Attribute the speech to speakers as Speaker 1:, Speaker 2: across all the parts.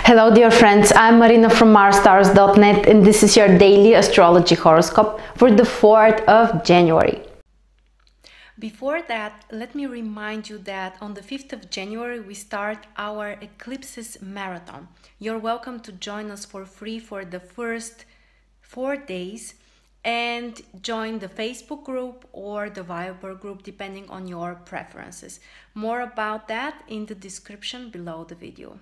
Speaker 1: Hello dear friends, I'm Marina from MarsStars.net and this is your daily astrology horoscope for the 4th of January. Before that, let me remind you that on the 5th of January we start our Eclipses marathon. You're welcome to join us for free for the first 4 days and join the Facebook group or the Viber group depending on your preferences. More about that in the description below the video.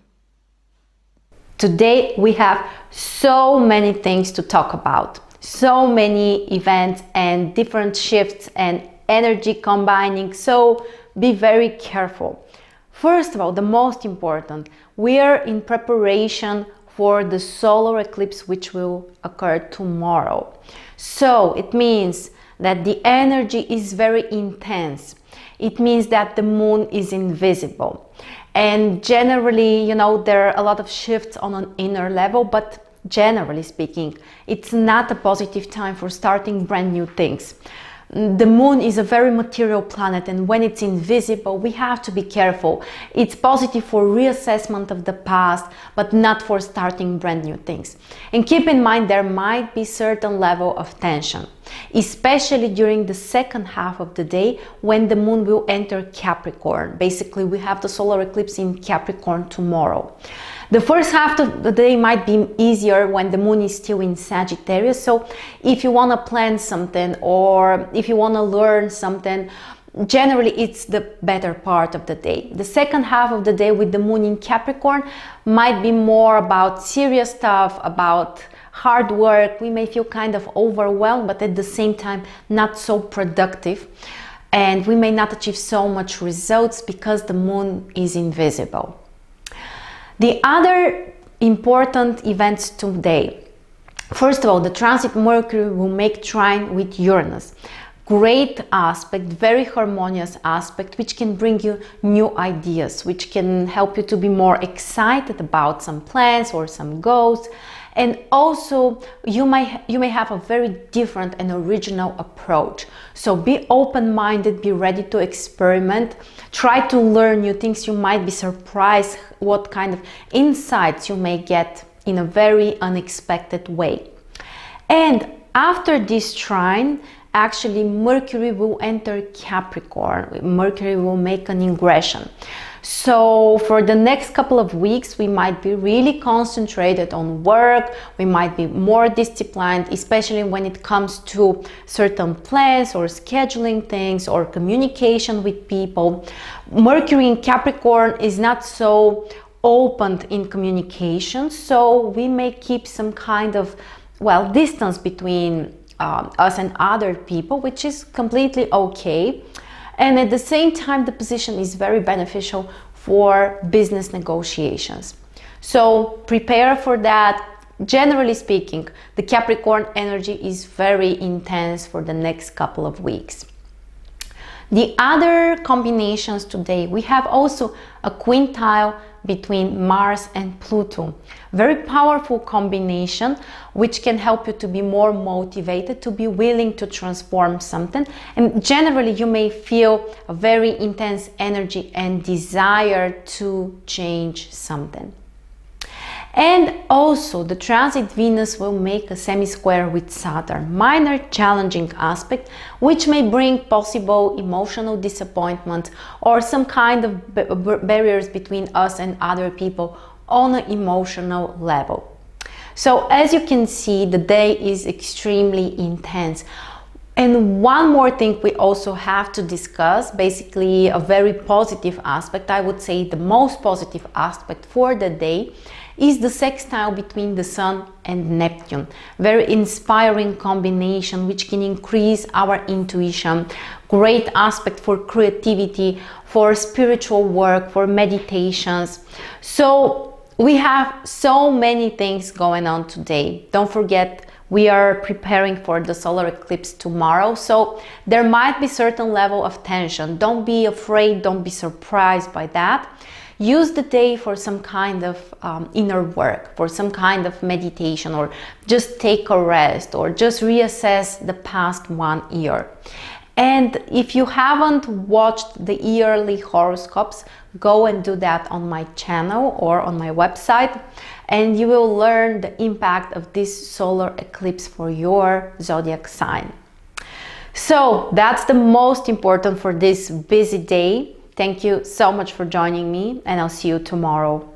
Speaker 1: Today we have so many things to talk about, so many events and different shifts and energy combining, so be very careful. First of all, the most important, we are in preparation for the solar eclipse which will occur tomorrow. So it means that the energy is very intense. It means that the moon is invisible. And generally, there are a lot of shifts on an inner level, but generally speaking, it's not a positive time for starting brand new things. The moon is a very material planet, and when it's invisible, we have to be careful. It's positive for reassessment of the past, but not for starting brand new things. And keep in mind, there might be certain level of tension, especially during the second half of the day when the moon will enter Capricorn. Basically, we have the solar eclipse in Capricorn tomorrow. The first half of the day might be easier when the moon is still in Sagittarius. So if you want to plan something or if you want to learn something, generally it's the better part of the day. The second half of the day with the moon in Capricorn might be more about serious stuff, about hard work. We may feel kind of overwhelmed, but at the same time not so productive. And we may not achieve so much results because the moon is invisible. The other important events today. First of all, the transit Mercury will make trine with Uranus. Great aspect, very harmonious aspect, which can bring you new ideas, which can help you to be more excited about some plans or some goals. And also you may have a very different and original approach. So be open-minded, be ready to experiment, try to learn new things. You might be surprised what kind of insights you may get in a very unexpected way. And after this trine, actually Mercury will enter Capricorn. Mercury will make an ingression. So for the next couple of weeks, we might be really concentrated on work. We might be more disciplined, especially when it comes to certain plans or scheduling things or communication with people. Mercury in Capricorn is not so open in communication, so we may keep some kind of, distance between us and other people, which is completely okay. And at the same time, the position is very beneficial for business negotiations. So prepare for that. Generally speaking, the Capricorn energy is very intense for the next couple of weeks. The other combinations today, we have also a quintile between Mars and Pluto. Very powerful combination which can help you to be more motivated, to be willing to transform something. And generally you may feel a very intense energy and desire to change something. And also the transit Venus will make a semi-square with Saturn, minor challenging aspect, which may bring possible emotional disappointment or some kind of barriers between us and other people on an emotional level. So as you can see, the day is extremely intense. And one more thing we also have to discuss, basically a very positive aspect, I would say the most positive aspect for the day, is the sextile between the Sun and Neptune. Very inspiring combination which can increase our intuition. Great aspect for creativity, for spiritual work, for meditations. So we have so many things going on today. Don't forget, we are preparing for the solar eclipse tomorrow, so there might be certain level of tension. Don't be afraid, don't be surprised by that. Use the day for some kind of inner work, for some kind of meditation, or just take a rest, or just reassess the past 1 year. And if you haven't watched the yearly horoscopes, go and do that on my channel or on my website. and you will learn the impact of this solar eclipse for your zodiac sign. So that's the most important for this busy day. Thank you so much for joining me, and I'll see you tomorrow.